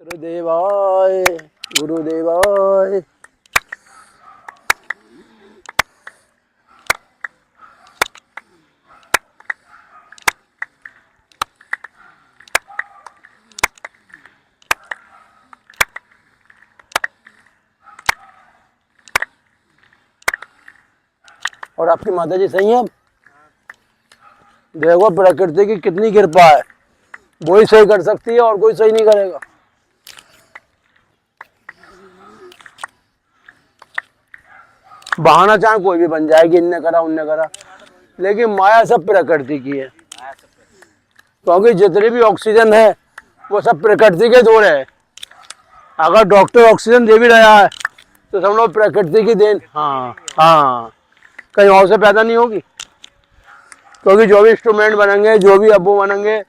गुरुदेवाय गुरुदेवाय। और आपकी माता जी सही है? देखो प्रकृति की कितनी कृपा है, वो ही सही कर सकती है और कोई सही नहीं करेगा। बहाना चाहे कोई भी बन जाएगी, इनने करा उनने करा, लेकिन माया सब प्रकृति की है। क्योंकि जितनी भी ऑक्सीजन है वो सब प्रकृति के दौर है। अगर डॉक्टर ऑक्सीजन दे भी रहा है तो समझो प्रकृति की देन। हाँ हाँ, कहीं और से पैदा नहीं होगी। क्योंकि जो भी इंस्ट्रूमेंट बनेंगे, जो भी अब वो बनेंगे,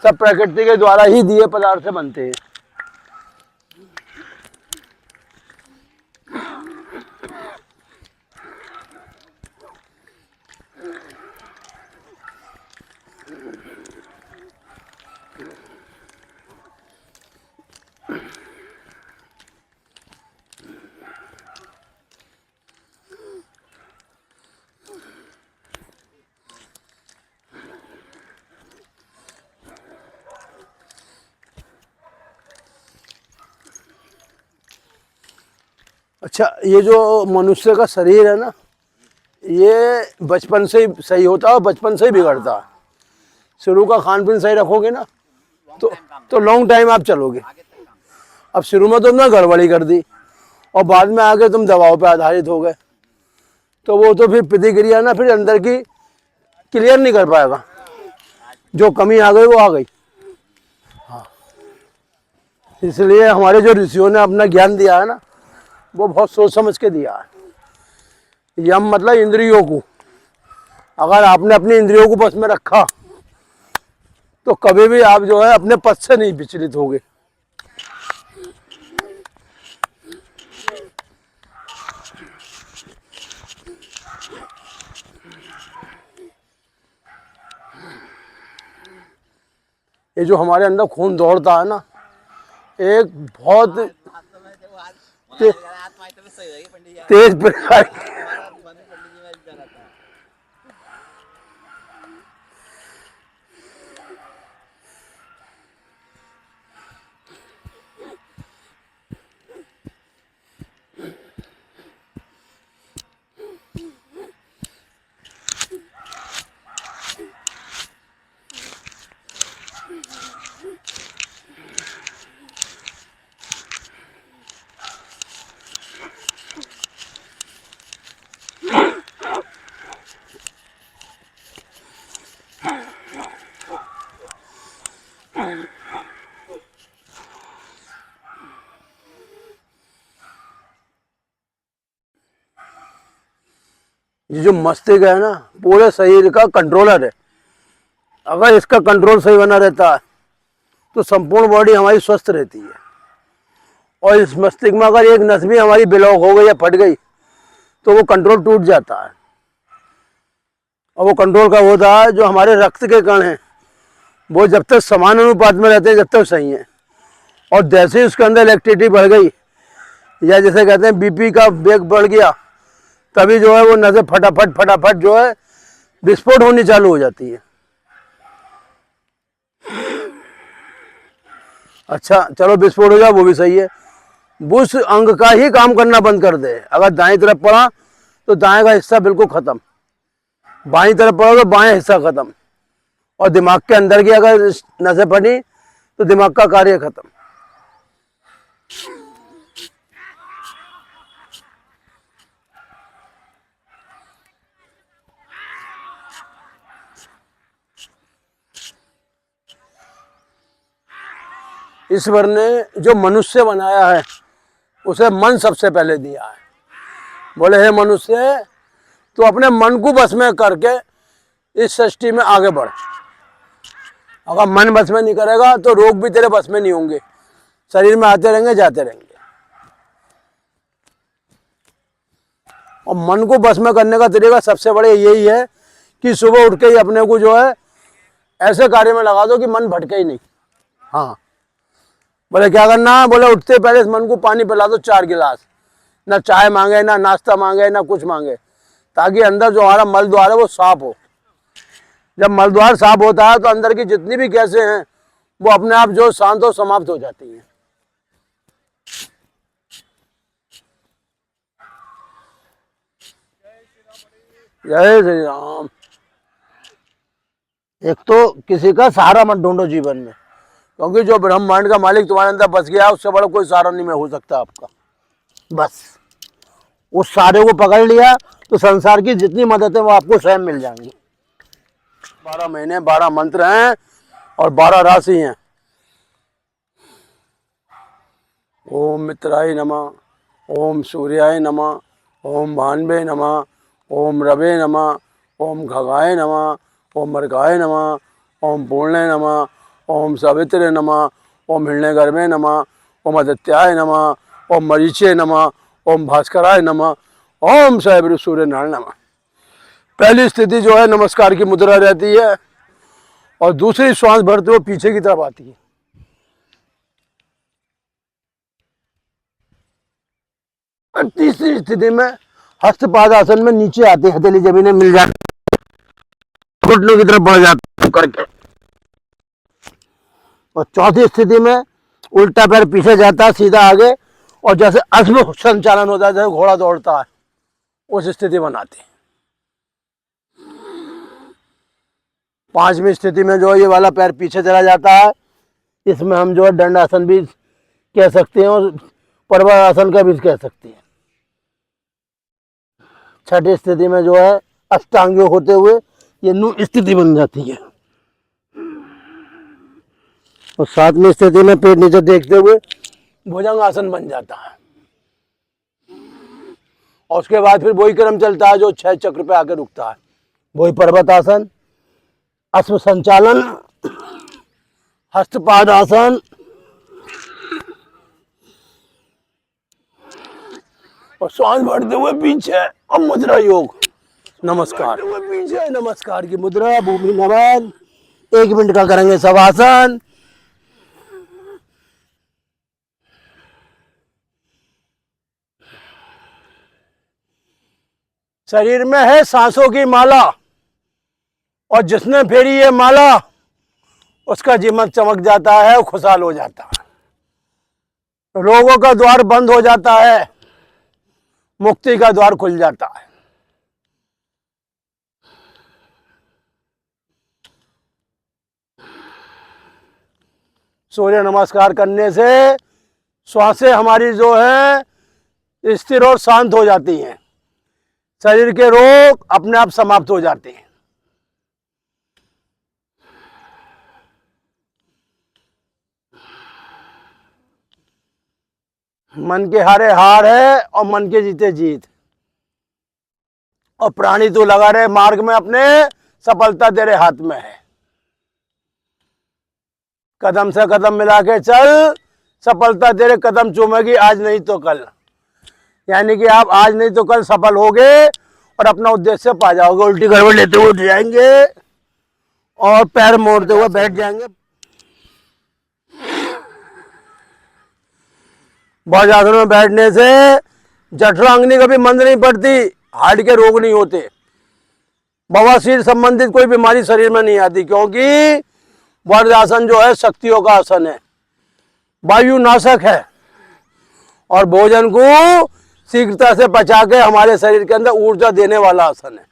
सब प्रकृति के द्वारा ही दिए पदार्थ से बनते हैं। अच्छा, ये जो मनुष्य का शरीर है ना, ये बचपन से ही सही होता है और बचपन से ही बिगड़ता है। शुरू का खान पीन सही रखोगे ना तो लॉन्ग टाइम आप चलोगे। अब शुरू में तुमने गड़बड़ी कर दी और बाद में आके तुम दवाओं पे आधारित हो गए, तो वो तो फिर प्रतिक्रिया ना फिर अंदर की क्लियर नहीं कर पाएगा। जो कमी आ गई वो आ गई। हाँ, इसलिए हमारे जो ऋषियों ने अपना ज्ञान दिया है ना, वो बहुत सोच समझ के दिया है। यम मतलब इंद्रियों को, अगर आपने अपनी इंद्रियों को बस में रखा तो कभी भी आप जो है अपने पथ से नहीं विचलित होगे। ये जो हमारे अंदर खून दौड़ता है ना, एक बहुत तेज प्रकार की। ये जो मस्तिष्क है ना, पूरे शरीर का कंट्रोलर है। अगर इसका कंट्रोल सही बना रहता है तो संपूर्ण बॉडी हमारी स्वस्थ रहती है। और इस मस्तिष्क में अगर एक नस भी हमारी ब्लॉक हो गई या फट गई तो वो कंट्रोल टूट जाता है। और वो कंट्रोल कब होता है? जो हमारे रक्त के कण हैं वो जब तक समान अनुपात में रहते हैं जब तक सही है। और जैसे ही उसके अंदर इलेक्ट्रिसिटी बढ़ गई, या जैसे कहते हैं बीपी का वेग बढ़ गया, तभी जो है वो नसें फटाफट जो है विस्फोट होनी चालू हो जाती है। अच्छा चलो, विस्फोट हो जाए वो भी सही है। उस अंग का ही काम करना बंद कर दे। अगर दाएं तरफ पड़ा तो दाएं का हिस्सा बिल्कुल खत्म, बाईं तरफ पड़ा तो बाएं हिस्सा खत्म, और दिमाग के अंदर की अगर नसें पड़ी तो दिमाग का कार्य खत्म। ईश्वर ने जो मनुष्य बनाया है उसे मन सबसे पहले दिया है। बोले हे मनुष्य, तो अपने मन को बस में करके इस सृष्टि में आगे बढ़। अगर मन बस में नहीं करेगा तो रोग भी तेरे बस में नहीं होंगे, शरीर में आते रहेंगे जाते रहेंगे। और मन को बस में करने का तरीका सबसे बड़े यही है कि सुबह उठ के ही अपने को जो है ऐसे कार्य में लगा दो कि मन भटके ही नहीं। हाँ, बोले क्या करना है? बोले उठते पहले इस मन को पानी पिला दो 4 गिलास। ना चाय मांगे, ना नाश्ता मांगे, ना कुछ मांगे, ताकि अंदर जो हमारा मल द्वार है वो साफ हो। जब मल द्वार साफ होता है तो अंदर की जितनी भी गैसें हैं वो अपने आप जो शांत हो समाप्त हो जाती हैं। जय श्री राम। एक तो किसी का सहारा मत ढूंढो जीवन में, क्योंकि जो ब्रह्मांड का मालिक तुम्हारे अंदर बस गया उससे बड़ा कोई सहारा नहीं में हो सकता आपका। बस उस सहारे को पकड़ लिया तो संसार की जितनी मदद है वो आपको स्वयं मिल जाएंगी। 12 महीने 12 मंत्र हैं और 12 राशि हैं। ओम मित्राय नमः, ओम सूर्याय नमः, ओम भान्वे नमः, ओम रवे नमः, ओम खगाय नमः, ओम मर्गाय नमः, ओम पूर्णे नमः, ओम सवित्रे नमः, ओम हिरण्यगर्भे नमः, ओम आदित्याय नमः, ओम मरीचे नमः, ओम भास्कराय नमः, ओम साइबर सूर्य नारायण नमः। पहली स्थिति जो है नमस्कार की मुद्रा रहती है और दूसरी श्वास भरते हुए पीछे की तरफ आती है। तीसरी स्थिति में हस्तपाद आसन में नीचे आते हैं, हथेली जमीन में मिल जाती, घुटनों की तरफ बढ़ जाते करके। और चौथी स्थिति में उल्टा पैर पीछे जाता है, सीधा आगे, और जैसे अश्व संचालन होता है, जैसे घोड़ा दौड़ता है, उस स्थिति बनाते हैं। पांचवी स्थिति में जो ये वाला पैर पीछे चला जाता है, इसमें हम जो है दंडासन भी कह सकते हैं और पर्वतासन का भी कह सकते हैं। छठी स्थिति में जो है अष्टांग योग होते हुए ये नु स्थिति बन जाती है। और सातवीं स्थिति में पेट नीचे देखते हुए भुजंग आसन बन जाता है। और उसके बाद फिर वही क्रम चलता है जो 6 चक्र पे आकर रुकता है। वही पर्वत आसन, अश्व संचालन, हस्तपाद आसन और श्वास भरते हुए पीछे और मुद्रा योग। नमस्कार पीछे, नमस्कार की मुद्रा, भूमि नमन। 1 मिनट का करेंगे सब आसन। शरीर में है सांसों की माला, और जिसने फेरी ये माला उसका जीवन चमक जाता है और खुशहाल हो जाता है। रोगों का द्वार बंद हो जाता है, मुक्ति का द्वार खुल जाता है। सूर्य नमस्कार करने से श्वासें हमारी जो है स्थिर और शांत हो जाती हैं। शरीर के रोग अपने आप समाप्त हो जाते हैं। मन के हारे हार है और मन के जीते जीत। और प्राणी तू लगा रहे मार्ग में अपने, सफलता तेरे हाथ में है। कदम से कदम मिला के चल, सफलता तेरे कदम चूमेगी आज नहीं तो कल। यानी कि आप आज नहीं तो कल सफल होगे और अपना उद्देश्य पा जाओगे। उल्टी गड़बड़ लेते हुए उठ जाएंगे और पैर मोड़ते हुए बैठ जाएंगे। वज्रासन में बैठने से जठराग्नि कभी मंद नहीं पड़ती, हार्ट के रोग नहीं होते, बवासीर संबंधित कोई बीमारी शरीर में नहीं आती, क्योंकि वज्रासन जो है शक्तियों का आसन है, वायु नाशक है और भोजन को शीघ्रता से पचा के हमारे शरीर के अंदर ऊर्जा देने वाला आसन है।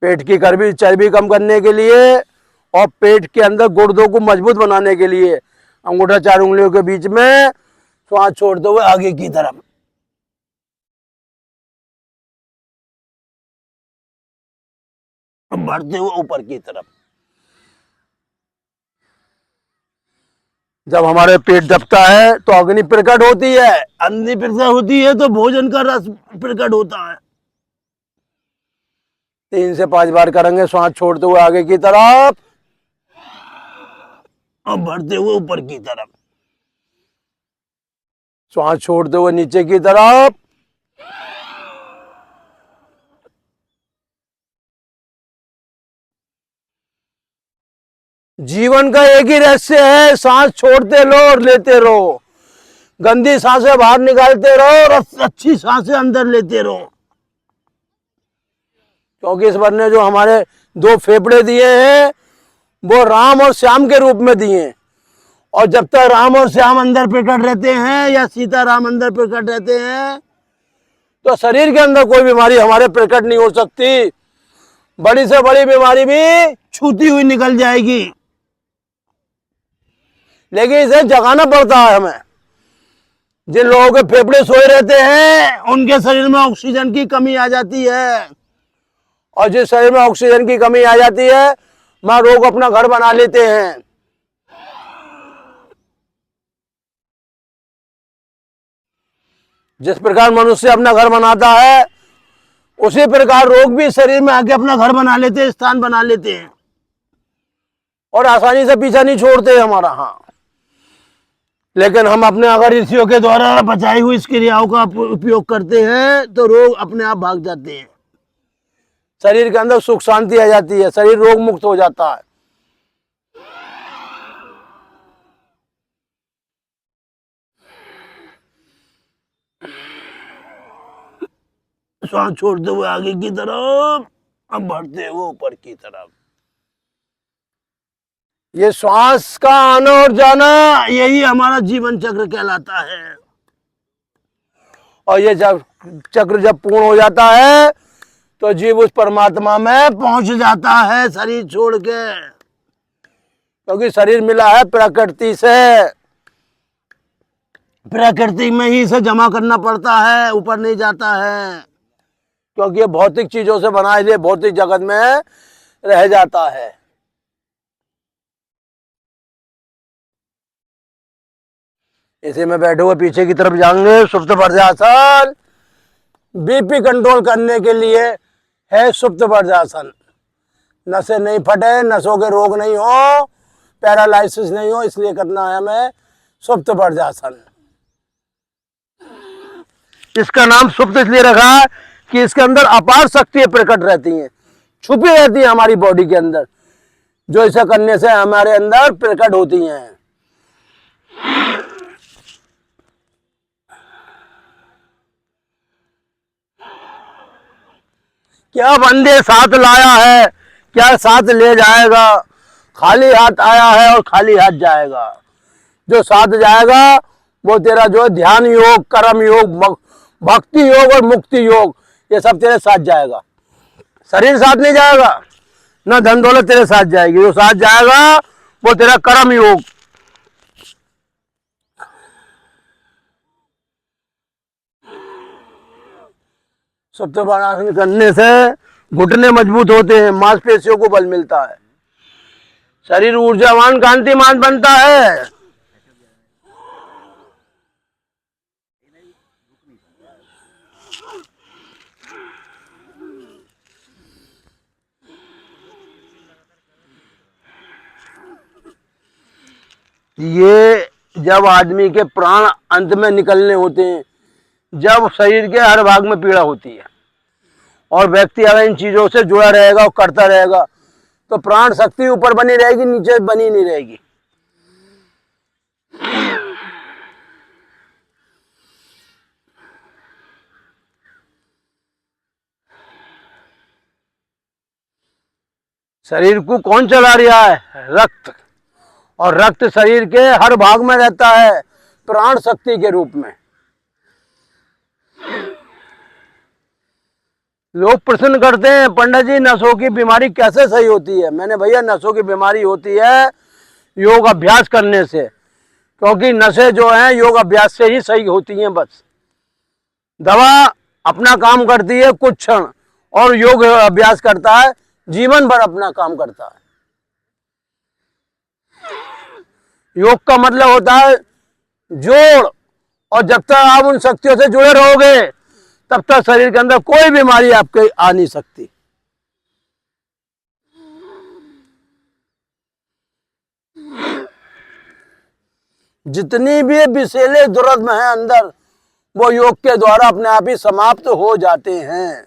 पेट की चर्बी कम करने के लिए और पेट के अंदर गुर्दों को मजबूत बनाने के लिए अंगूठा 4 उंगलियों के बीच में श्वास छोड़ते हुए आगे की तरफ, बढ़ते हुए ऊपर की तरफ। जब हमारे पेट दबता है तो अग्नि प्रकट होती है, अग्नि प्रकट होती है तो भोजन का रस प्रकट होता है। 3 से 5 बार करेंगे, श्वास छोड़ते हुए आगे की तरफ और बढ़ते हुए ऊपर की तरफ, श्वास छोड़ते हुए नीचे की तरफ, जीवन का एक ही रहस्य है, सांस छोड़ते रहो और लेते रहो। गंदी सांसें बाहर निकालते रहो और अच्छी सांसें अंदर लेते रहो। क्योंकि ईश्वर ने जो हमारे दो फेफड़े दिए हैं वो राम और श्याम के रूप में दिए हैं, और जब तक राम और श्याम अंदर प्रकट रहते हैं या सीता राम अंदर प्रकट रहते हैं तो शरीर के अंदर कोई बीमारी हमारे प्रकट नहीं हो सकती। बड़ी से बड़ी बीमारी भी छूती हुई निकल जाएगी, लेकिन इसे जगाना पड़ता है हमें। जिन लोगों के फेफड़े सोए रहते हैं उनके शरीर में ऑक्सीजन की कमी आ जाती है, और जिस शरीर में ऑक्सीजन की कमी आ जाती है वहां लोग अपना घर बना लेते हैं। जिस प्रकार मनुष्य अपना घर बनाता है उसी प्रकार रोग भी शरीर में आके अपना घर बना लेते हैं, स्थान बना लेते हैं, और आसानी से पीछा नहीं छोड़ते हमारा। हाँ, लेकिन हम अपने अगर ऋषियों के द्वारा बचाई हुई इस क्रियाओं का उपयोग करते हैं तो रोग अपने आप भाग जाते हैं, शरीर के अंदर सुख शांति आ जाती है, शरीर रोग मुक्त हो जाता है। सांस छोड़ते हुए आगे की तरफ, अब बढ़ते हुए ऊपर की तरफ। ये श्वास का आना और जाना यही हमारा जीवन चक्र कहलाता है। और ये जब चक्र जब पूर्ण हो जाता है तो जीव उस परमात्मा में पहुंच जाता है शरीर छोड़ के, क्योंकि शरीर मिला है प्रकृति से। प्रकृति में ही इसे जमा करना पड़ता है, ऊपर नहीं जाता है, क्योंकि ये भौतिक चीजों से बना, इसलिए भौतिक जगत में रह जाता है। इसी में बैठे हुए पीछे की तरफ जाएंगे। सुप्त वज्रासन बीपी कंट्रोल करने के लिए है। सुप्त वज्रासन, नसें नहीं फटे, नसों के रोग नहीं हो, पैरालाइसिस नहीं हो, इसलिए करना है हमें सुप्त वज्रासन। इसका नाम सुप्त इसलिए रखा है कि इसके अंदर अपार शक्तियां प्रकट रहती हैं, छुपी रहती हैं हमारी बॉडी के अंदर, जो इसे करने से हमारे अंदर प्रकट होती हैं। क्या बंदे साथ लाया है, क्या साथ ले जाएगा, खाली हाथ आया है और खाली हाथ जाएगा। जो साथ जाएगा वो तेरा जो ध्यान योग, कर्म योग, भक्ति योग और मुक्ति योग, ये सब तेरे साथ जाएगा। शरीर साथ नहीं जाएगा, ना धन दौलत तेरे साथ जाएगी। जो साथ जाएगा वो तेरा कर्म योग। सुप्त वज्रासन करने से घुटने मजबूत होते हैं, मांसपेशियों को बल मिलता है, शरीर ऊर्जावान कांतिमान बनता है। ये जब आदमी के प्राण अंत में निकलने होते हैं, जब शरीर के हर भाग में पीड़ा होती है और व्यक्ति अगर इन चीजों से जुड़ा रहेगा और करता रहेगा तो प्राण शक्ति ऊपर बनी रहेगी, नीचे बनी नहीं रहेगी। शरीर को कौन चला रहा है? रक्त, और रक्त शरीर के हर भाग में रहता है प्राण शक्ति के रूप में। लोग प्रश्न करते हैं पंडित जी नसों की बीमारी कैसे सही होती है। मैंने भैया नसों की बीमारी होती है योग अभ्यास करने से, क्योंकि नसें जो हैं योग अभ्यास से ही सही होती हैं। बस दवा अपना काम करती है कुछ क्षण, और योग अभ्यास करता है जीवन भर अपना काम करता है। योग का मतलब होता है जोड़, और जब तक आप उन शक्तियों से जुड़े रहोगे तब तक शरीर के अंदर कोई बीमारी आपके आ नहीं सकती। जितनी भी विषैले दुर्गंध है अंदर, वो योग के द्वारा अपने आप ही समाप्त हो जाते हैं।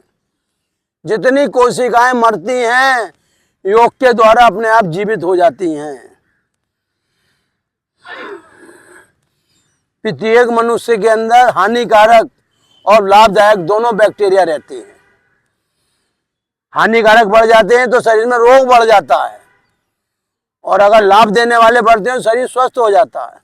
जितनी कोशिकाएं मरती हैं योग के द्वारा अपने आप जीवित हो जाती हैं। प्रत्येक मनुष्य के अंदर हानिकारक और लाभदायक दोनों बैक्टीरिया रहते हैं। हानिकारक बढ़ जाते हैं तो शरीर में रोग बढ़ जाता है, और अगर लाभ देने वाले बढ़ते हैं तो शरीर स्वस्थ हो जाता है।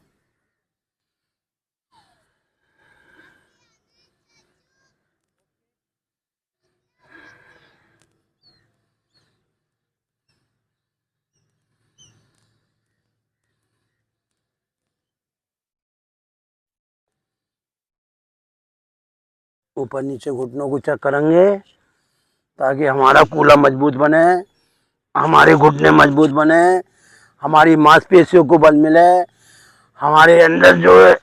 ऊपर नीचे घुटनों को चेक करेंगे ताकि हमारा कूल्हा मजबूत बने, हमारे घुटने मजबूत बने, हमारी मांसपेशियों को बल मिले, हमारे अंदर जो है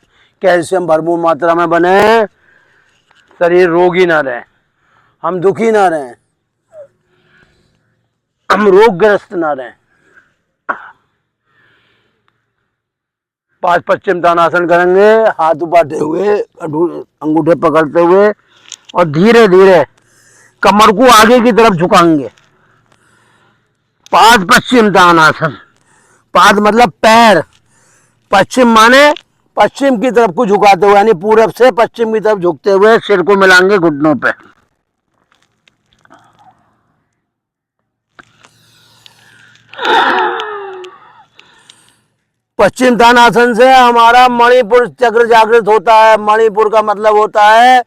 कैल्शियम भरपूर मात्रा में बने, शरीर रोगी ना रहे, हम दुखी ना रहें, हम रोगग्रस्त ना रहें। 5 पश्चिम तानासन करेंगे, हाथ उपाटे हुए, अंगूठे पकड़ते हुए, और धीरे धीरे कमर को आगे की तरफ झुकाएंगे। 5 पश्चिम तानासन। 5 मतलब पैर, पश्चिम माने पश्चिम की तरफ को झुकाते हुए, यानी पूरब से पश्चिम की तरफ झुकते हुए सिर को मिलाएंगे घुटनों पे। पश्चिम तानासन से हमारा मणिपुर चक्र जागृत होता है। मणिपुर का मतलब होता है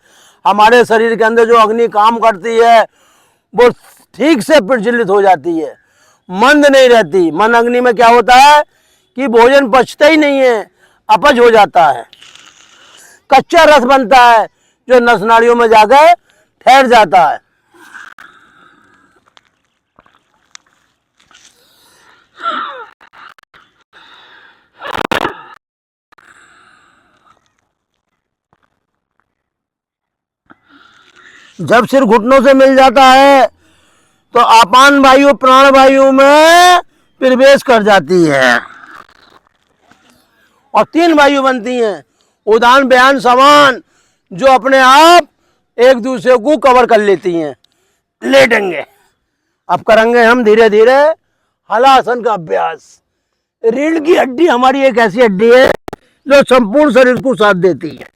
हमारे शरीर के अंदर जो अग्नि काम करती है वो ठीक से प्रज्वलित हो जाती है, मंद नहीं रहती। मन अग्नि में क्या होता है कि भोजन पचता ही नहीं है, अपच हो जाता है, कच्चा रस बनता है जो नस नाड़ियों में जाकर ठहर जाता है। जब सिर घुटनों से मिल जाता है तो अपान वायु प्राण वायु में प्रवेश कर जाती है, और 3 वायु बनती हैं, उदान बयान समान, जो अपने आप एक दूसरे को कवर कर लेती हैं। लेटेंगे, अब करेंगे हम धीरे धीरे हलासन का अभ्यास। रीढ़ की हड्डी हमारी एक ऐसी हड्डी है जो संपूर्ण शरीर को साथ देती है।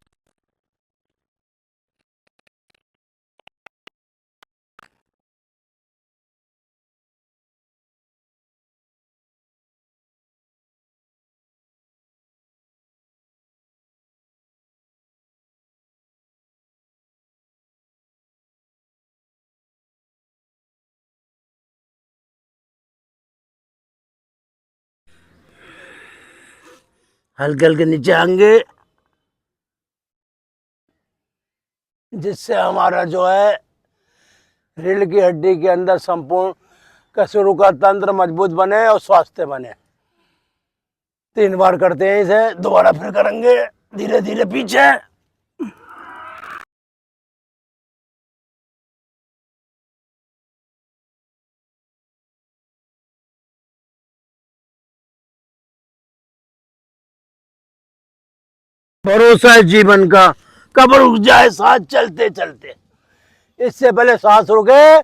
हल्के हल्के नीचे आएंगे, जिससे हमारा जो है रीढ़ की हड्डी के अंदर संपूर्ण कसरों का तंत्र मजबूत बने और स्वास्थ्य बने। 3 बार करते हैं इसे, दोबारा फिर करेंगे धीरे धीरे पीछे। भरोसा है जीवन का, कब रुक जाए सांस चलते चलते। इससे पहले सांस रुके,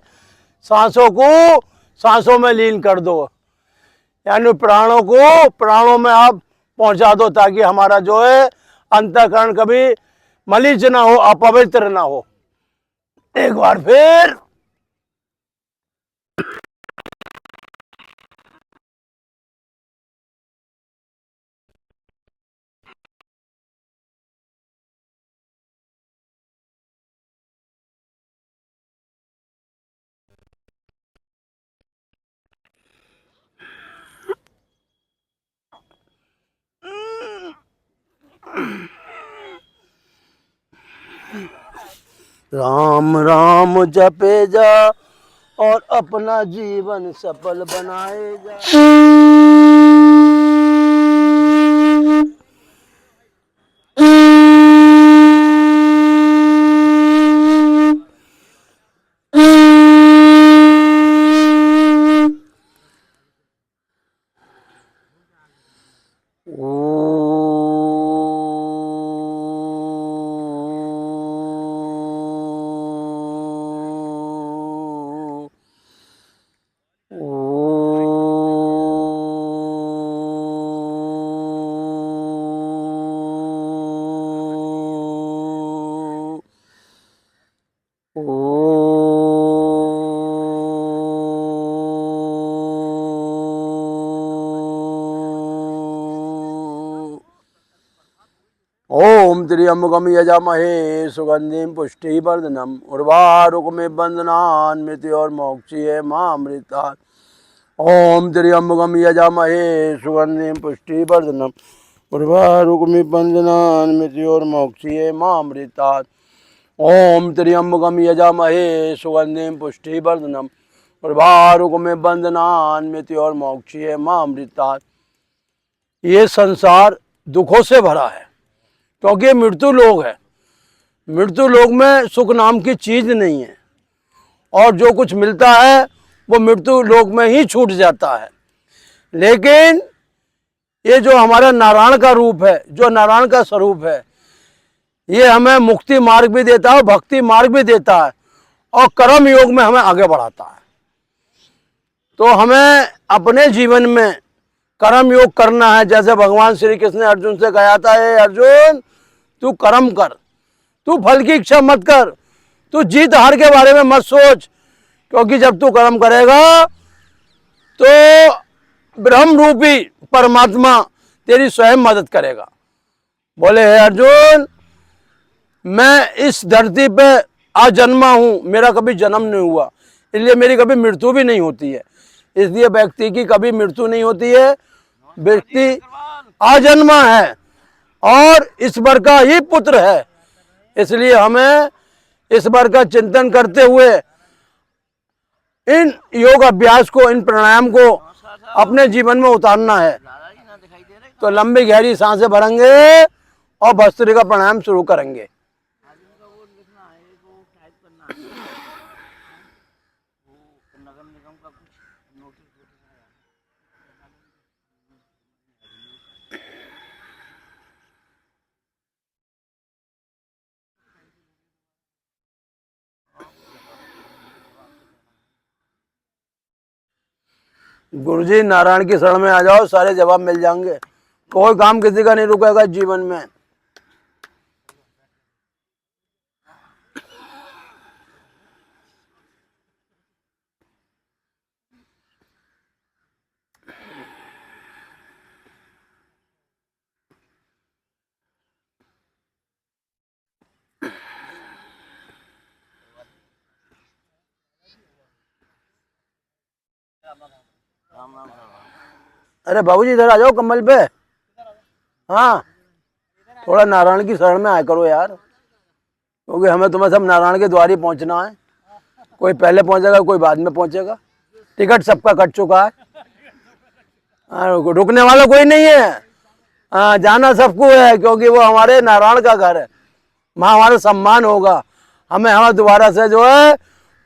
सांसों को सांसों में लीन कर दो, यानी प्राणों को प्राणों में आप पहुंचा दो, ताकि हमारा जो है अंतःकरण कभी मलिन ना हो, अपवित्र ना हो। एक बार फिर राम राम जपे जा और अपना जीवन सफल बनाए जा। ओ त्र्यंबकम यजामहे सुगंधिम पुष्टिवर्धनम उर्वारुकमिव बंधनान् मृत्योर्मोक्षये मामृतात्। ओम त्र्यंबकम यजामहे सुगंधिम पुष्टिवर्धनम उर्वारुकमिव बंधनान् मृत्योर्मोक्षये मामृतात्। ओम त्र्यंबकम यजामहे सुगंधिम पुष्टिवर्धनम उर्वारुकमिव बंधनान् मृत्योर्मोक्षये मामृतात्। ये संसार दुखों से भरा है क्योंकि मृत्यु लोक है। मृत्यु लोक में सुख नाम की चीज नहीं है और जो कुछ मिलता है वो मृत्यु लोक में ही छूट जाता है। लेकिन ये जो हमारा नारायण का रूप है, जो नारायण का स्वरूप है, ये हमें मुक्ति मार्ग भी देता है, भक्ति मार्ग भी देता है और कर्म योग में हमें आगे बढ़ाता है। तो हमें अपने जीवन में कर्म योग करना है। जैसे भगवान श्री कृष्ण ने अर्जुन से कहा था, अर्जुन तू कर्म कर, तू फल की इच्छा मत कर, तू जीत हार के बारे में मत सोच, क्योंकि जब तू कर्म करेगा तो ब्रह्म रूपी परमात्मा तेरी स्वयं मदद करेगा। बोले हे अर्जुन, मैं इस धरती पे आज जन्मा हूं, मेरा कभी जन्म नहीं हुआ, इसलिए मेरी कभी मृत्यु भी नहीं होती है। इसलिए व्यक्ति की कभी मृत्यु नहीं होती है, व्यक्ति आजन्मा है और ईश्वर का ही पुत्र है। इसलिए हमें ईश्वर का चिंतन करते हुए इन योग अभ्यास को, इन प्राणायाम को अपने जीवन में उतारना है। तो लंबी गहरी सांसें भरेंगे और भस्त्रिका प्राणायाम शुरू करेंगे। गुरुजी नारायण की शरण में आ जाओ, सारे जवाब मिल जाएंगे। कोई काम किसी का नहीं रुकेगा जीवन में। अरे बाबूजी इधर आ जाओ कम्बल पे। हाँ, थोड़ा नारायण की शरण में आया करो यार, क्योंकि हमें तुम्हें सब नारायण के द्वार ही पहुंचना है। कोई पहले पहुंचेगा, कोई बाद में पहुंचेगा। टिकट सबका कट चुका है। रुकने वाला कोई नहीं है। जाना सबको है, क्योंकि वो हमारे नारायण का घर है। वहाँ हमारा सम्मान होगा, हमें दोबारा से जो है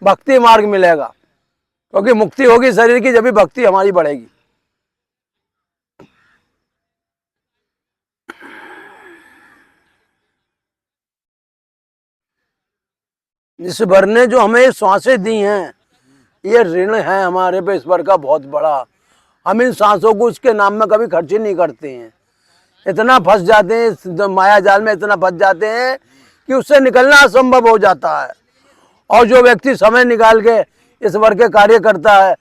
भक्ति मार्ग मिलेगा, क्योंकि मुक्ति होगी शरीर की जब भी भक्ति हमारी बढ़ेगी। ईश्वर ने जो हमें सांसें दी हैं, ये ऋण है हमारे पे ईश्वर का बहुत बड़ा। हम इन सांसों को उसके नाम में कभी खर्च ही नहीं करते हैं। इतना फंस जाते हैं माया जाल में, इतना फंस जाते हैं कि उससे निकलना असंभव हो जाता है। और जो व्यक्ति समय निकाल के ईश्वर के कार्य करता है,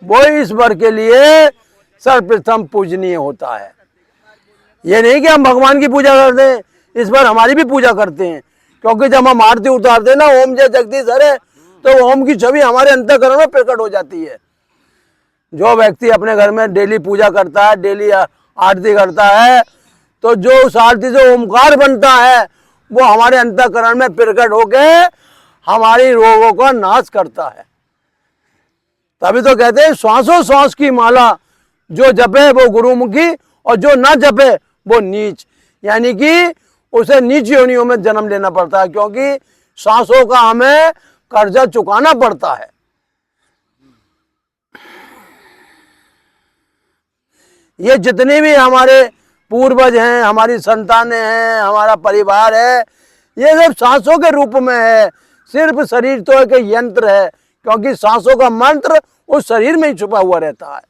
वो ईश्वर के लिए सर्वप्रथम पूजनीय होता है। ये नहीं कि हम भगवान की पूजा करते हैं, ईश्वर हमारी भी पूजा करते हैं। क्योंकि जब हम आरती उतारते हैं ना, ओम जय जगदीश हरे, तो ओम की छवि हमारे अंतःकरण में प्रकट हो जाती है। जो व्यक्ति अपने घर में डेली पूजा करता है, डेली आरती करता है, तो जो उस आरती से ओमकार बनता है, वो हमारे अंतःकरण में प्रकट होके हमारी रोगों का नाश करता है। तभी तो कहते हैं श्वासों श्वास की माला, जो जपे वो गुरुमुखी और जो ना जपे वो नीच। यानी कि उसे नीच योनियों में जन्म लेना पड़ता है, क्योंकि सांसों का हमें कर्जा चुकाना पड़ता है। ये जितने भी हमारे पूर्वज हैं, हमारी संतानें हैं, हमारा परिवार है, ये सब सांसों के रूप में है। सिर्फ शरीर तो एक यंत्र है, क्योंकि सांसों का मंत्र उस शरीर में ही छुपा हुआ रहता है।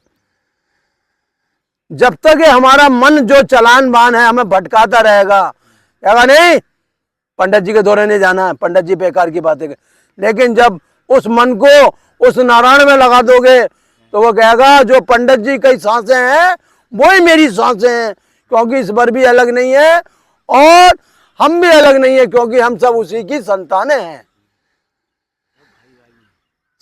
जब तक ये हमारा मन जो चलान बान है हमें भटकाता रहेगा, कहेगा नहीं पंडित जी के दौरे नहीं जाना है, पंडित जी बेकार की बातें। लेकिन जब उस मन को उस नारायण में लगा दोगे, तो वो कहेगा जो पंडित जी की सांसें हैं वही मेरी सांसें हैं, क्योंकि ईश्वर भी अलग नहीं है और हम भी अलग नहीं है, क्योंकि हम सब उसी की संतानें हैं।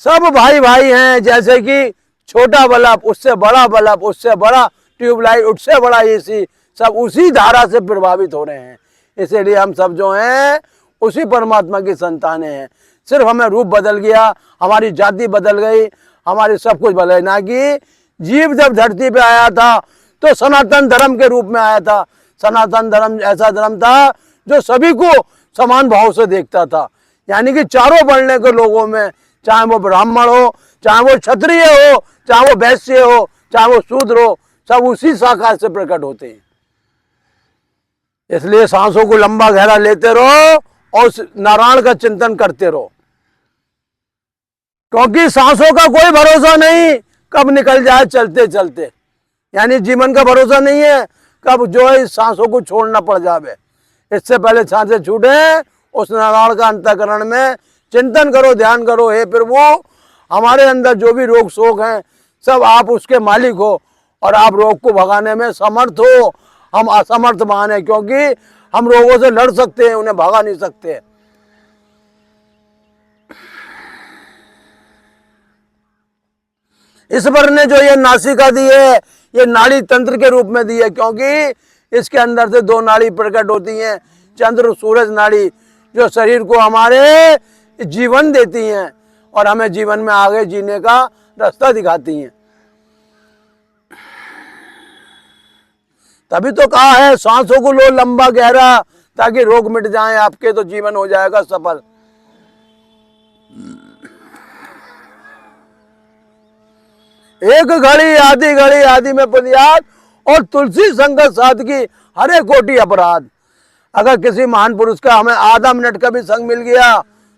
सब भाई भाई हैं। जैसे कि छोटा बल्ब, उससे बड़ा बल्ब, उससे बड़ा ट्यूबलाइट, उससे बड़ा एसी, सब उसी धारा से प्रभावित हो रहे हैं। इसीलिए हम सब जो हैं उसी परमात्मा की संतानें हैं। सिर्फ हमें रूप बदल गया, हमारी जाति बदल गई, हमारी सब कुछ बदल, ना कि जीव जब धरती पे आया था तो सनातन धर्म के रूप में आया था। सनातन धर्म ऐसा धर्म था जो सभी को समान भाव से देखता था, यानी कि चारों वर्ण के लोगों में, चाहे वो ब्राह्मण हो, चाहे वो क्षत्रिय हो, चाहे वो वैश्य हो, चाहे वो शूद्र हो, सब उसी शाखा से प्रकट होते हैं। इसलिए सांसों को लंबा गहरा लेते रहो और नारायण का चिंतन करते रहो, क्योंकि सांसों का कोई भरोसा नहीं कब निकल जाए चलते चलते, यानी जीवन का भरोसा नहीं है कब जो है इस सांसों को छोड़ना पड़ जावे। इससे पहले सांसें छूटे, उस नारायण का अंतःकरण में चिंतन करो, ध्यान करो। हे प्रभु, हमारे अंदर जो भी रोग शोक हैं सब आप उसके मालिक हो और आप रोग को भगाने में समर्थ हो। हम असमर्थ मान है, क्योंकि हम रोगों से लड़ सकते हैं, उन्हें भगा नहीं सकते। ईश्वर ने जो ये नासिका दी है, ये नाड़ी तंत्र के रूप में दी है, क्योंकि इसके अंदर से दो नाड़ी प्रकट होती हैं, चंद्र सूरज नाड़ी, जो शरीर को हमारे जीवन देती हैं और हमें जीवन में आगे जीने का रास्ता दिखाती हैं। तभी तो कहा है सांसों को लो लंबा गहरा, ताकि रोग मिट जाएं आपके, तो जीवन हो जाएगा सफल। एक घड़ी आदि में बुनियाद, और तुलसी संगत सादगी हरे कोटि अपराध। अगर किसी महान पुरुष का हमें आधा मिनट का भी संग मिल गया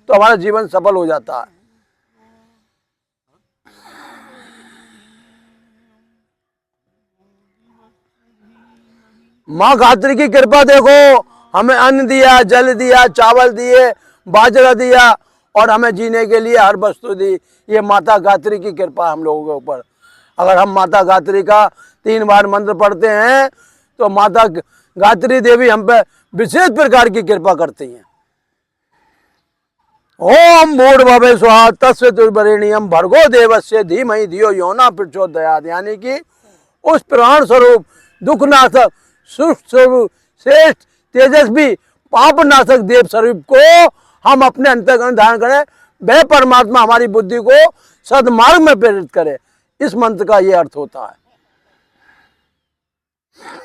तो हमारा जीवन सफल हो जाता है। माँ गायत्री की कृपा देखो, हमें अन्न दिया, जल दिया, चावल दिए, बाजरा दिया और हमें जीने के लिए हर वस्तु दी। ये माता गायत्री की कृपा हम लोगों के ऊपर। अगर हम माता गायत्री का 3 बार मंत्र पढ़ते हैं तो माता गायत्री देवी हम पे विशेष प्रकार की कृपा करती हैं। ओम भूर्भुवः स्वः तत्सवितुर्वरेण्यं भर्गो देवस्य धीमहि धियो यो न प्रचोदयात्। यानी कि उस प्राण स्वरूप, दुखनाशक, सुख स्वरूप, श्रेष्ठ, तेजस्वी, पापनाशक देव स्वरूप को हम अपने अंतःकरण धारण करें, वह परमात्मा हमारी बुद्धि को सद्मार्ग में प्रेरित करे। इस मंत्र का ये अर्थ होता है।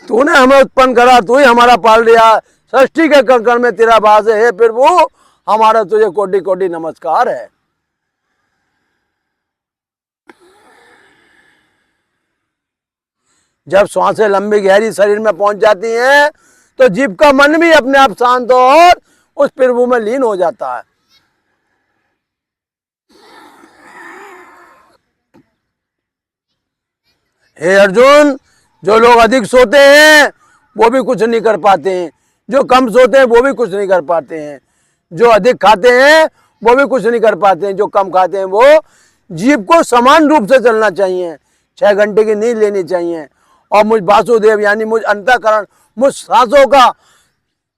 तूने हमें उत्पन्न करा, तू ही हमारा पाल लिया, सृष्टि के कंकण में तेरा वास है। हे प्रभु, हमारा तुझे कोटि कोटि नमस्कार है। जब श्वासें लंबी गहरी शरीर में पहुंच जाती हैं तो जीव का मन भी अपने आप शांत और उस प्रभु में लीन हो जाता है। हे अर्जुन, जो लोग अधिक सोते हैं वो भी कुछ नहीं कर पाते हैं, जो कम सोते हैं वो भी कुछ नहीं कर पाते हैं, जो अधिक खाते हैं वो भी कुछ नहीं कर पाते हैं, जो कम खाते हैं। वो जीव को समान रूप से चलना चाहिए, 6 घंटे की नींद लेनी चाहिए। और मुझ वासुदेव यानी मुझ अंतःकरण, मुझ सांसों का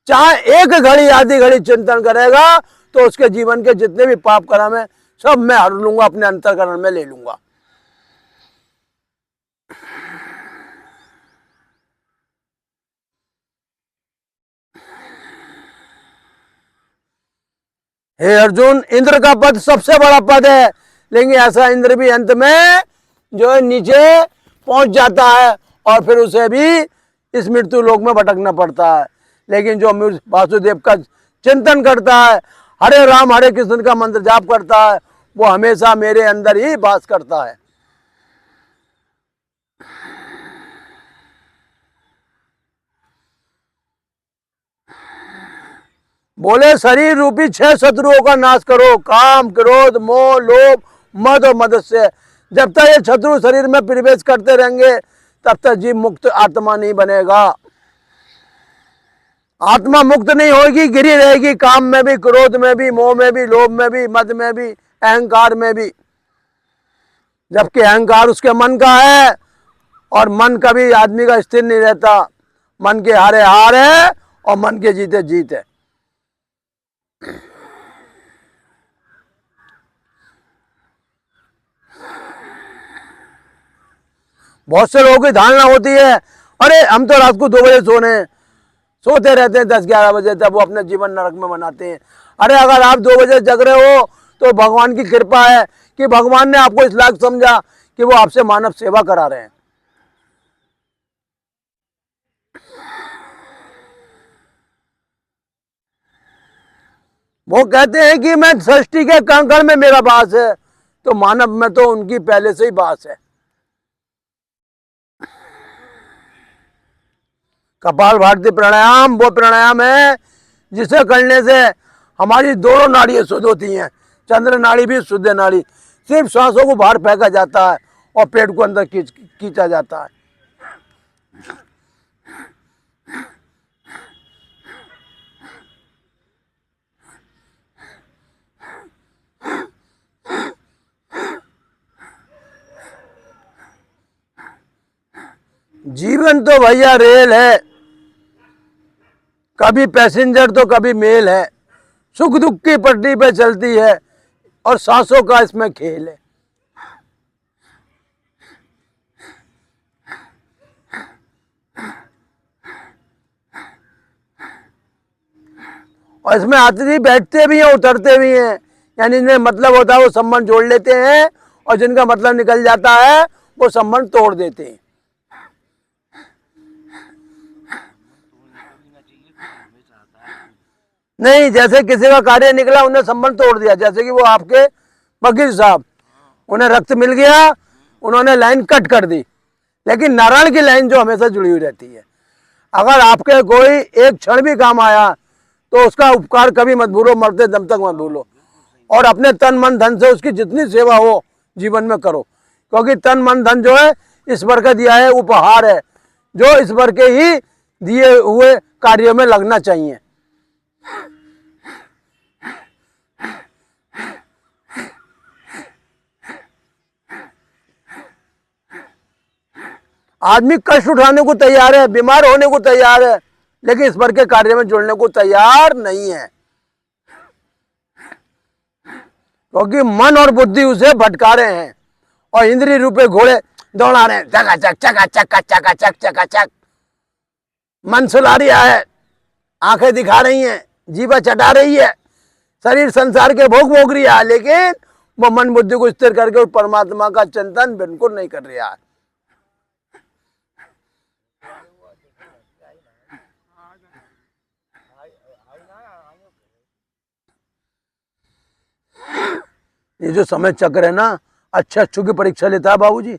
चाहे एक घड़ी आधी घड़ी चिंतन करेगा तो उसके जीवन के जितने भी पाप कर्म है सब मैं हर लूंगा, अपने अंतःकरण में ले लूंगा। हे अर्जुन, इंद्र का पद सबसे बड़ा पद है, लेकिन ऐसा इंद्र भी अंत में जो है नीचे पहुंच जाता है और फिर उसे भी इस मृत्यु लोक में भटकना पड़ता है। लेकिन जो वासुदेव का चिंतन करता है, हरे राम हरे कृष्ण का मंत्र जाप करता है, वो हमेशा मेरे अंदर ही वास करता है। बोले शरीर रूपी 6 शत्रुओं का नाश करो, काम, क्रोध, मोह, लोभ, मद और मदस्य। जब तक ये शत्रु शरीर में प्रवेश करते रहेंगे तब तक जीव मुक्त आत्मा नहीं बनेगा। आत्मा मुक्त नहीं होगी, गिरी रहेगी काम में भी, क्रोध में भी, मोह में भी, लोभ में भी, मद में भी, अहंकार में भी। जबकि अहंकार उसके मन का है और मन कभी आदमी का स्थिर नहीं रहता। मन के हारे हार है और मन के जीते जीत है। बहुत से लोगों की धारणा होती है, अरे हम तो रात को 2 बजे सोते रहते हैं 10-11 बजे तक, वो अपने जीवन नरक में बनाते हैं। अरे अगर आप 2 बजे जग रहे हो तो भगवान की कृपा है कि भगवान ने आपको इस लायक समझा कि वो आपसे मानव सेवा करा रहे हैं। वो कहते हैं कि मैं सृष्टि के कण में मेरा वास है, तो मानव में तो उनकी पहले से ही वास है। कपाल भारती प्राणायाम वो प्राणायाम है जिसे करने से हमारी दोनों नाड़ियां शुद्ध होती हैं, चंद्र नाड़ी भी शुद्ध नाड़ी। सिर्फ सांसों को बाहर फेंका जाता है और पेट को अंदर खींचा जाता है। जीवन तो भैया रेल है, कभी पैसेंजर तो कभी मेल है, सुख दुख की पटरी पे चलती है और सांसों का इसमें खेल है। और इसमें यात्री बैठते भी हैं, उतरते भी हैं, यानी जिन्हें मतलब होता है वो संबंध जोड़ लेते हैं और जिनका मतलब निकल जाता है वो संबंध तोड़ देते हैं। नहीं, जैसे किसी का कार्य निकला उन्हें संबंध तोड़ दिया, जैसे कि वो आपके वकील साहब, उन्हें रक्त मिल गया, उन्होंने लाइन कट कर दी, लेकिन नारायण की लाइन जो हमेशा जुड़ी हुई रहती है। अगर आपके कोई एक क्षण भी काम आया तो उसका उपकार कभी मत भूलो, मरते दम तक मत भूलो, और अपने तन मन धन से उसकी जितनी सेवा हो जीवन में करो, क्योंकि तन मन धन जो है ईश्वर का दिया है उपहार है, जो ईश्वर के ही दिए हुए कार्यों में लगना चाहिए। आदमी कष्ट उठाने को तैयार है, बीमार होने को तैयार है, लेकिन ईश्वर के कार्य में जुड़ने को तैयार नहीं है, क्योंकि मन और बुद्धि उसे भटका रहे हैं और इंद्रिय रूपे घोड़े दौड़ा रहे हैं, चकाचक चकाचक चकाचक चकाचक। मन सुला रहा है, आंखें दिखा रही हैं, जीवा चटा रही है, शरीर संसार के भोग भोग रहा है, लेकिन वो मन बुद्धि को स्थिर करके उस परमात्मा का चिंतन बिल्कुल नहीं कर रहा है। ये जो समय चक्र है ना, अच्छे अच्छों की परीक्षा लेता है बाबूजी।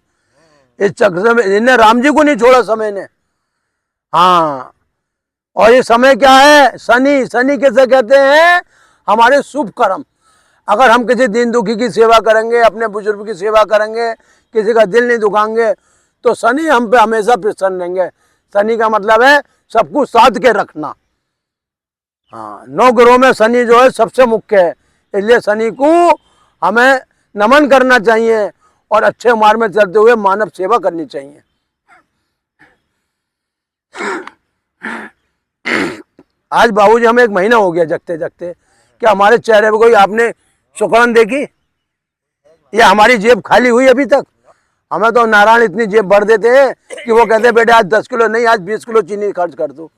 इस चक्र में इन्हें राम जी को नहीं छोड़ा समय ने। हाँ, और ये समय क्या है? शनि। शनि कैसे कहते हैं? हमारे शुभ कर्म। अगर हम किसी दीन दुखी की सेवा करेंगे, अपने बुजुर्ग की सेवा करेंगे, किसी का दिल नहीं दुखाएंगे, तो शनि हम पे हमेशा प्रसन्न रहेंगे। शनि का मतलब है सब कुछ साध के रखना। हाँ, 9 ग्रहों में शनि जो है सबसे मुख्य है, इसलिए शनि को हमें नमन करना चाहिए और अच्छे मार्ग में चलते हुए मानव सेवा करनी चाहिए। आज बाबूजी हमें 1 महीना हो गया जगते जगते, क्या हमारे चेहरे पे कोई आपने सुकड़न देखी या हमारी जेब खाली हुई अभी तक? हमें तो नारायण इतनी जेब भर देते हैं कि वो कहते हैं बेटे आज 10 किलो नहीं, आज 20 किलो चीनी खर्च कर दो,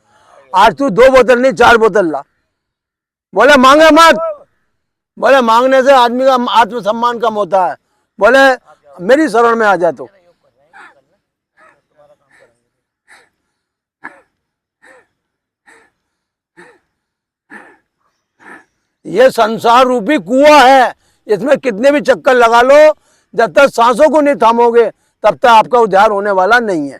आज तू 2 बोतल नहीं 4 बोतल ला। बोले मांगे मत, बोले मांगने से आदमी का आत्मसम्मान कम होता है, बोले मेरी शरण में आ जा। तो ये संसार रूपी कुआं है, इसमें कितने भी चक्कर लगा लो, जब तक सांसों को नहीं थामोगे तब तक आपका उद्धार होने वाला नहीं है।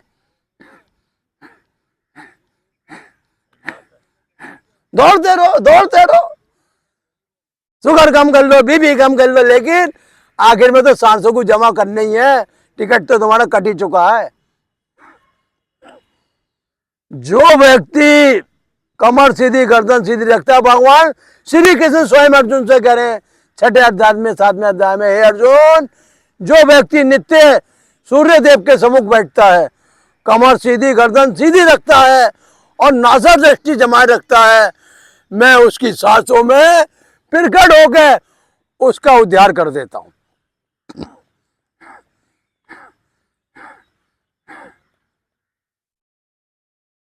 दौड़ते रहो, दौड़ते रहो, शुगर कम कर लो, बीपी कम कर लो, लेकिन आखिर में तो सांसों को जमा करना ही है। टिकट तो तुम्हारा कट ही चुका है। जो व्यक्ति कमर सीधी गर्दन सीधी रखता है, भगवान श्री कृष्ण स्वयं अर्जुन से कह रहे हैं 6ठे अध्याय में 7वें अध्याय में, हे अर्जुन, जो व्यक्ति नित्य सूर्य देव के सम्मुख बैठता है, कमर सीधी गर्दन सीधी रखता है और नासा दृष्टि जमाए रखता है, मैं उसकी सांसों में प्रकट होकर उसका उद्धार कर देता हूं।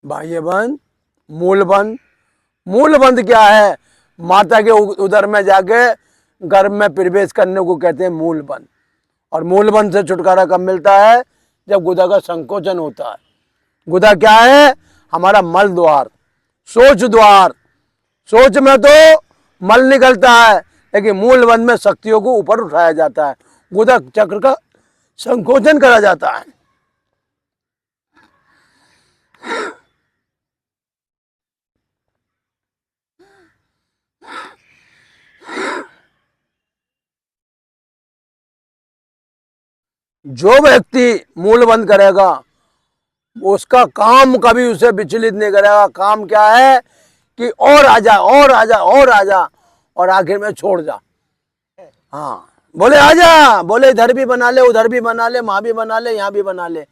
बाह्य बंद, मूल बंद। मूल बंद क्या है? माता के उदर में जाके गर्भ में प्रवेश करने को कहते हैं मूल बंद। और मूल बंद से छुटकारा कब मिलता है? जब गुदा का संकोचन होता है। गुदा क्या है? हमारा मल द्वार, सोच द्वार। सोच में तो मल निकलता है, लेकिन मूल बंद में शक्तियों को ऊपर उठाया जाता है, गुदा चक्र का संकोचन करा जाता है। जो व्यक्ति मूल बंद करेगा उसका काम कभी उसे विचलित नहीं करेगा। काम क्या है कि और आजा, और आजा, और आजा, और आखिर में छोड़ जा। हाँ, बोले आजा, बोले इधर भी बना ले, उधर भी बना ले, वहां भी बना ले, यहाँ भी बना ले,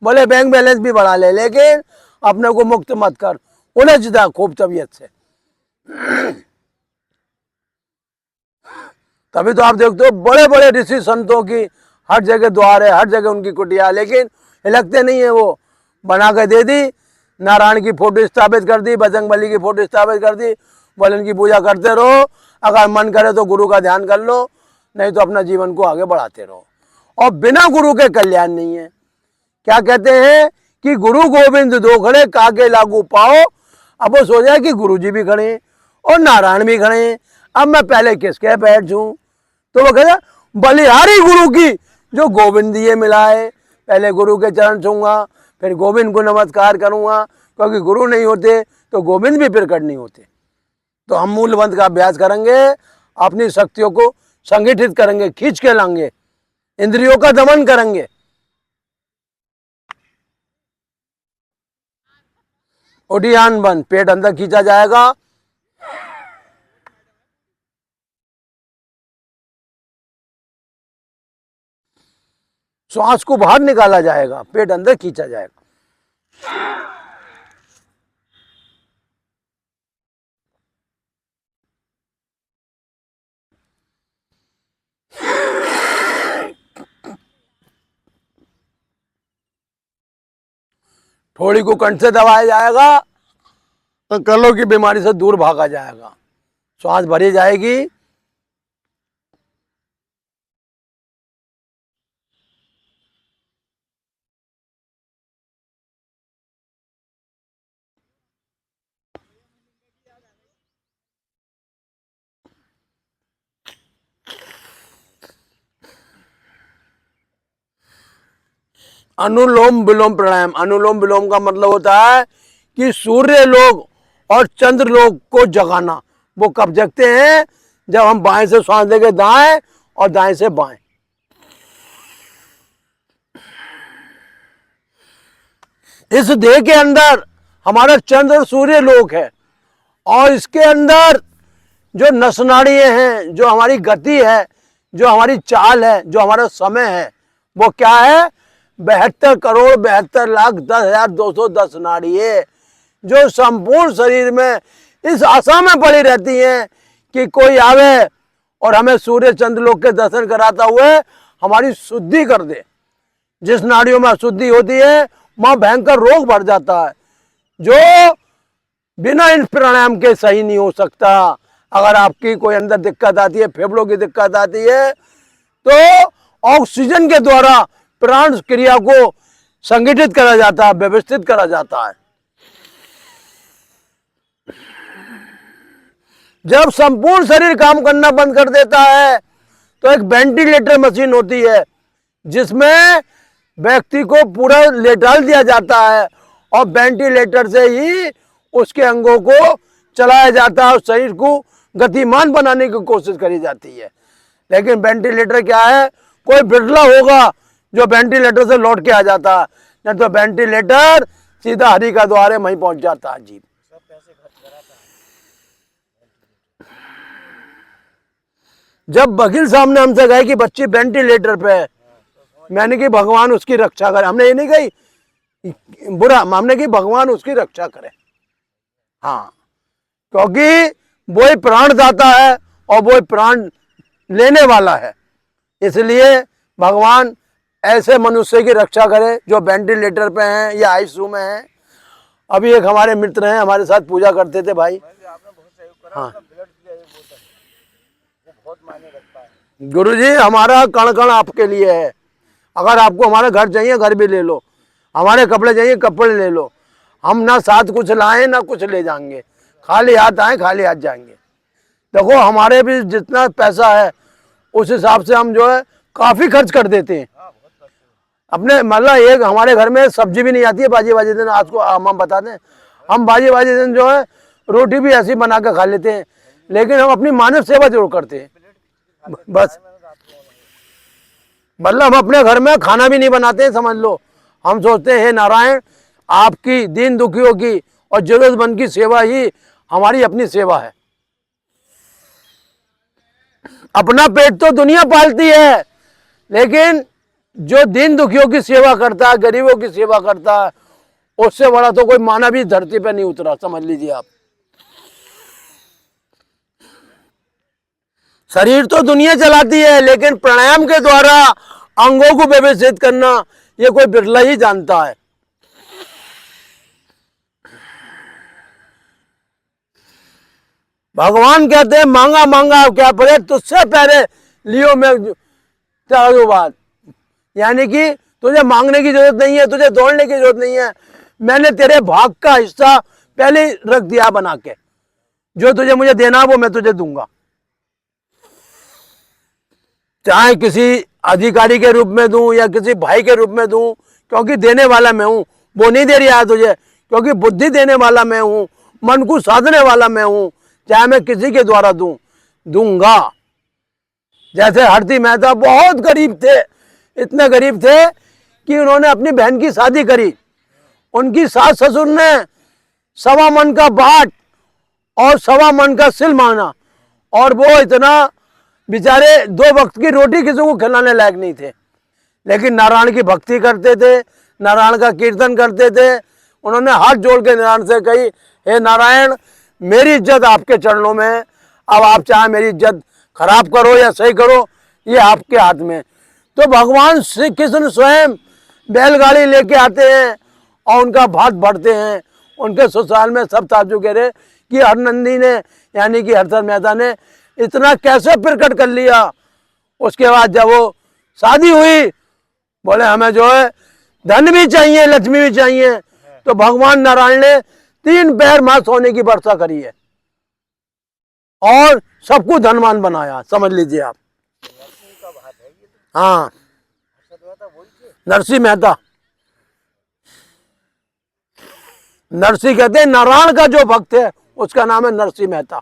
बोले बैंक बैलेंस भी बढ़ा ले, लेकिन अपने को मुक्त मत कर, उलझ जा खूब तबीयत से। तभी तो आप देखते हो बड़े बड़े ऋषि संतों की हर जगह द्वार है, हर जगह उनकी कुटिया, लेकिन लगते नहीं है। वो बना के दे दी, नारायण की फोटो स्थापित कर दी, बजरंगबली की फोटो स्थापित कर दी, बोले इनकी पूजा करते रहो, अगर मन करे तो गुरु का ध्यान कर लो, नहीं तो अपना जीवन को आगे बढ़ाते रहो। और बिना गुरु के कल्याण नहीं है। क्या कहते हैं कि गुरु गोविंद दो खड़े, कागे लागू पाओ। अब वो सोचा कि गुरु जी भी खड़े और नारायण भी खड़े, अब मैं पहले किसके बैठ जाऊं? तो वो कहता बलिहारी गुरु की जो गोविंद ये मिला है, पहले गुरु के चरण छूंगा, फिर गोविंद को नमस्कार करूंगा, क्योंकि गुरु नहीं होते तो गोविंद भी प्रकट नहीं होते। तो हम मूल मंत्र का अभ्यास करेंगे, अपनी शक्तियों को संगठित करेंगे, खींच के लाएंगे, इंद्रियों का दमन करेंगे। उद्यान बंद, पेट अंदर खींचा जाएगा, श्वास को बाहर निकाला जाएगा, पेट अंदर खींचा जाएगा। थोड़ी को कंठ से दबाया जाएगा तो कलों की बीमारी से दूर भागा जाएगा, श्वास भरी जाएगी। अनुलोम विलोम प्राणायाम। अनुलोम विलोम का मतलब होता है कि सूर्य लोग और चंद्र लोग को जगाना। वो कब जगते हैं? जब हम बाएं से श्वास लेके दाएं और दाएं से बाएं। इस देह के अंदर हमारा चंद्र और सूर्य लोक है, और इसके अंदर जो नसनाड़ियां हैं, जो हमारी गति है, जो हमारी चाल है, जो हमारा समय है, वो क्या है? 72,72,10,210 नाड़ियां, जो संपूर्ण शरीर में इस आशा में पड़ी रहती हैं कि कोई आवे और हमें सूर्य चंद्र लोक के दर्शन कराता हुए हमारी शुद्धि कर दे। जिस नाड़ियों में अशुद्धि होती है वहां भयंकर रोग बढ़ जाता है, जो बिना इन प्राणायाम के सही नहीं हो सकता। अगर आपकी कोई अंदर दिक्कत आती है, फेफड़ों की दिक्कत आती है, तो ऑक्सीजन के द्वारा प्राण क्रिया को संगठित करा जाता है, व्यवस्थित करा जाता है। जब संपूर्ण शरीर काम करना बंद कर देता है तो एक वेंटिलेटर मशीन होती है, जिसमें व्यक्ति को पूरा लेटाल दिया जाता है, और वेंटिलेटर से ही उसके अंगों को चलाया जाता है, और शरीर को गतिमान बनाने की कोशिश करी जाती है। लेकिन वेंटिलेटर क्या है? कोई बिरला होगा जो वेंटिलेटर से लौट के आ जाता है, नहीं तो वेंटिलेटर सीधा हरि का द्वार है, वहीं पहुंच जाता है। जी, जब वकील साहब ने हमसे कहा कि बच्ची वेंटिलेटर पे है, मैंने कि भगवान उसकी रक्षा करे। हमने ये नहीं कही बुरा, हमने कि भगवान उसकी रक्षा करे। हाँ, क्योंकि वही प्राण दाता है और वही प्राण लेने वाला है। इसलिए भगवान ऐसे मनुष्य की रक्षा करे जो वेंटिलेटर पे हैं या आईसीयू में हैं। अभी एक हमारे मित्र हैं, हमारे साथ पूजा करते थे भाई। हाँ गुरु जी, हमारा कण कण आपके लिए है। अगर आपको हमारा घर चाहिए घर भी ले लो, हमारे कपड़े चाहिए कपड़े ले लो। हम ना साथ कुछ लाएं ना कुछ ले जाएंगे, खाली हाथ आए खाली हाथ जाएंगे। देखो हमारे भी जितना पैसा है उस हिसाब से हम जो है काफी खर्च कर देते हैं अपने। मतलब एक हमारे घर में सब्जी भी नहीं आती है बाजी बाजी दिन। आज को हम बता दें, हम बाजी बाजी दिन जो है रोटी भी ऐसी बना के खा लेते हैं, लेकिन हम अपनी मानव सेवा जरूर करते हैं बस। मतलब हम अपने घर में खाना भी नहीं बनाते हैं, समझ लो। हम सोचते हैं हे नारायण, आपकी दीन दुखियों की और जरूरतमंद की सेवा ही हमारी अपनी सेवा है। अपना पेट तो दुनिया पालती है, लेकिन जो दीन दुखियों की सेवा करता है, गरीबों की सेवा करता है, उससे बड़ा तो कोई मानव भी धरती पे नहीं उतरा, समझ लीजिए आप। शरीर तो दुनिया चलाती है, लेकिन प्राणायाम के द्वारा अंगों को व्यवस्थित करना ये कोई बिरला ही जानता है। भगवान कहते हैं मांगा मांगा क्या पड़े, तुझसे पहले लियो मैं चारों बात। यानी कि तुझे मांगने की जरूरत नहीं है, तुझे दौड़ने की जरूरत नहीं है। मैंने तेरे भाग का हिस्सा पहले ही रख दिया बना के। जो तुझे मुझे देना वो मैं तुझे दूंगा, चाहे किसी अधिकारी के रूप में दूं या किसी भाई के रूप में दूं, क्योंकि देने वाला मैं हूं। वो नहीं दे रहा है तुझे, क्योंकि बुद्धि देने वाला मैं हूं, मन को साधने वाला मैं हूं। चाहे मैं किसी के द्वारा दूं, दूंगा। जैसे हरती मेहता बहुत गरीब थे, इतने गरीब थे कि उन्होंने अपनी बहन की शादी करी। उनकी सास ससुर ने 1.25 मन का बाट और 1.25 मन का सिल मांगा, और वो इतना बेचारे 2 वक्त की रोटी किसी को खिलाने लायक नहीं थे, लेकिन नारायण की भक्ति करते थे, नारायण का कीर्तन करते थे। उन्होंने हाथ जोड़ के नारायण से कही, हे नारायण, मेरी इज्जत आपके चरणों में है। अब आप चाहे मेरी इज्जत खराब करो या सही करो, ये आपके हाथ में। तो भगवान श्री कृष्ण स्वयं बैलगाड़ी लेके आते हैं और उनका भात भरते हैं। उनके ससुराल में सब ताज्जुब कह रहे कि हरनंदी ने, यानी कि हरसर मेहता ने इतना कैसे प्रकट कर लिया। उसके बाद जब वो शादी हुई, बोले हमें जो है धन भी चाहिए लक्ष्मी भी चाहिए। तो भगवान नारायण ने 3 पैर मां सोने की वर्षा करी है और सबको धनवान बनाया, समझ लीजिए आप। हाँ, नरसिंह मेहता। नरसिंह कहते हैं नारायण का जो भक्त है उसका नाम है नरसिंह मेहता।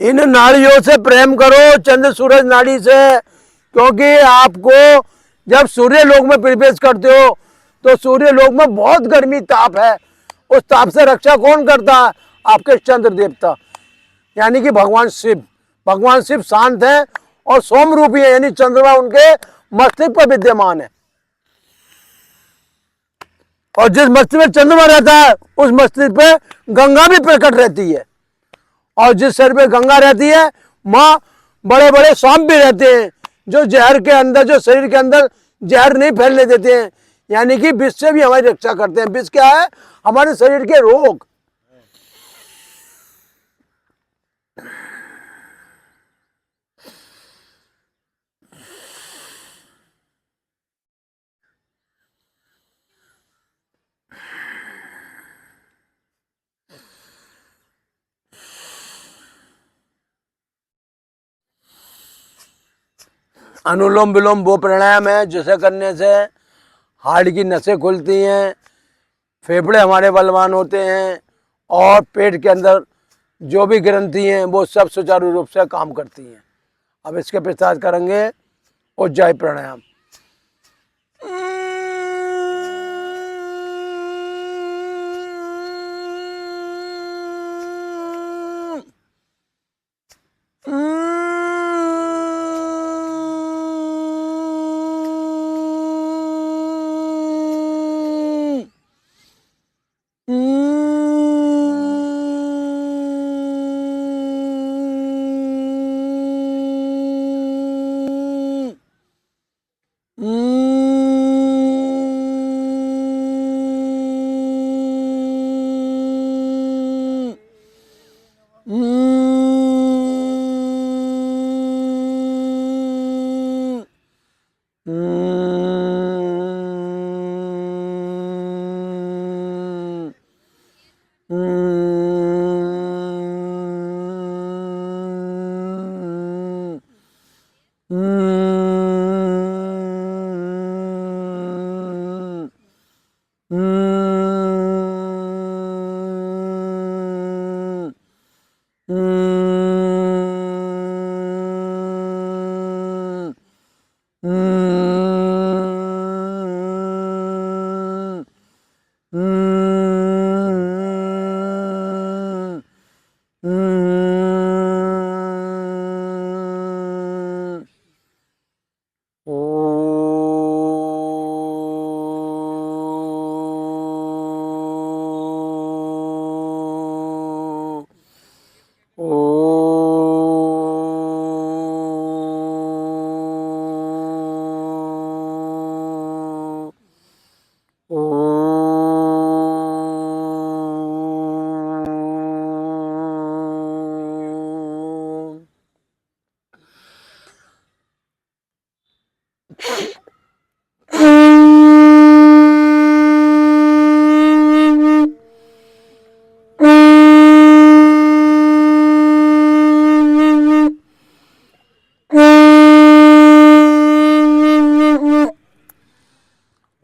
इन नाड़ियों से प्रेम करो, चंद्र सूरज नाड़ी से, क्योंकि आपको जब सूर्य लोक में प्रवेश करते हो तो सूर्य लोक में बहुत गर्मी ताप है। उस ताप से रक्षा कौन करता है? आपके चंद्र देवता, यानी कि भगवान शिव। भगवान शिव शांत है और सोम रूपी है, यानी चंद्रमा उनके मस्तिष्क पर विद्यमान है। और जिस मस्तिष्क में चंद्रमा रहता है उस मस्तिष्क पे गंगा भी प्रकट रहती है, और जिस शरीर पे गंगा रहती है माँ बड़े बड़े सांप भी रहते हैं, जो जहर के अंदर, जो शरीर के अंदर जहर नहीं फैलने देते हैं, यानी कि विष से भी हमारी रक्षा करते हैं। विष क्या है? हमारे शरीर के रोग। अनुलोम विलोम वो प्राणायाम है जिसे करने से हार्ट की नसें खुलती हैं, फेफड़े हमारे बलवान होते हैं, और पेट के अंदर जो भी ग्रंथि हैं वो सब सुचारू रूप से काम करती हैं। अब इसके पश्चात करेंगे उज्जाई प्राणायाम।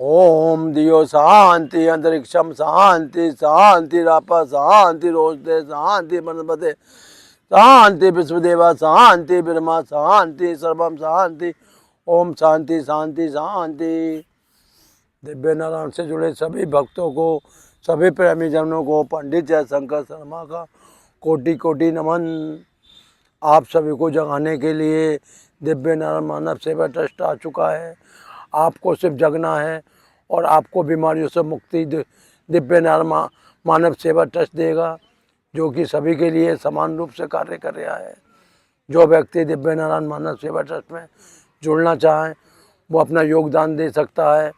ओम दियो शांति अंतरिक्षम शांति शांति रापा शांति रोशदे शांति वनस्पते शांति विश्वदेवा शांति ब्रह्मा शांति सर्वम शांति। ओम शांति शांति शांति। दिव्य नारायण से जुड़े सभी भक्तों को, सभी प्रेमी जनों को पंडित जयशंकर शर्मा का कोटि कोटि नमन। आप सभी को जगाने के लिए दिव्य नारायण मानव सेवा ट्रस्ट आ चुका है। आपको सिर्फ जगना है और आपको बीमारियों से मुक्ति दिव्य नारायण मानव सेवा ट्रस्ट देगा, जो कि सभी के लिए समान रूप से कार्य कर रहा है। जो व्यक्ति दिव्य नारायण मानव सेवा ट्रस्ट में जुड़ना चाहें वो अपना योगदान दे सकता है।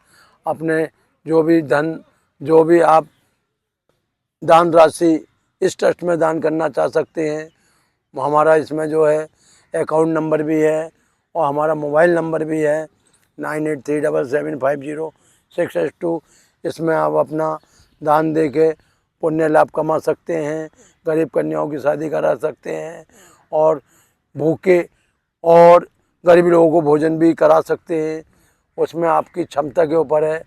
अपने जो भी धन, जो भी आप दान राशि इस ट्रस्ट में दान करना चाह सकते हैं, हमारा इसमें जो है अकाउंट नंबर भी है और हमारा मोबाइल नंबर भी है 9837750682। इसमें आप अपना दान दे के पुण्य लाभ कमा सकते हैं, गरीब कन्याओं की शादी करा सकते हैं और भूखे और गरीब लोगों को भोजन भी करा सकते हैं। उसमें आपकी क्षमता के ऊपर है।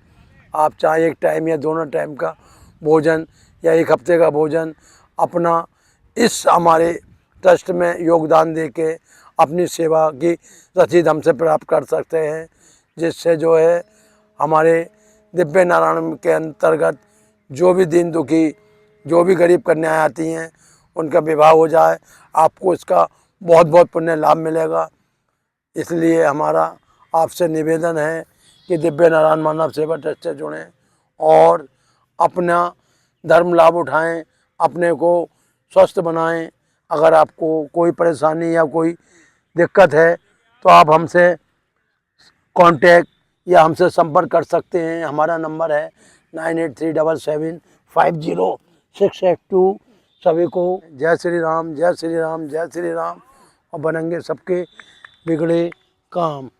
आप चाहे एक टाइम या दोनों टाइम का भोजन या एक हफ्ते का भोजन अपना इस हमारे ट्रस्ट में योगदान दे के अपनी सेवा की रसीद हमसे प्राप्त कर सकते हैं, जिससे जो है हमारे दिव्य नारायण के अंतर्गत जो भी दीन दुखी, जो भी गरीब कन्याएं आती हैं उनका विवाह हो जाए। आपको इसका बहुत बहुत पुण्य लाभ मिलेगा। इसलिए हमारा आपसे निवेदन है कि दिव्य नारायण मानव सेवा ट्रस्ट से जुड़ें और अपना धर्म लाभ उठाएं, अपने को स्वस्थ बनाएं। अगर आपको कोई परेशानी या कोई दिक्कत है तो आप हमसे कांटेक्ट या हमसे संपर्क कर सकते हैं। हमारा नंबर है 9837750682। सभी को जय श्री राम, जय श्री राम, जय श्री राम। और बनेंगे सबके बिगड़े काम।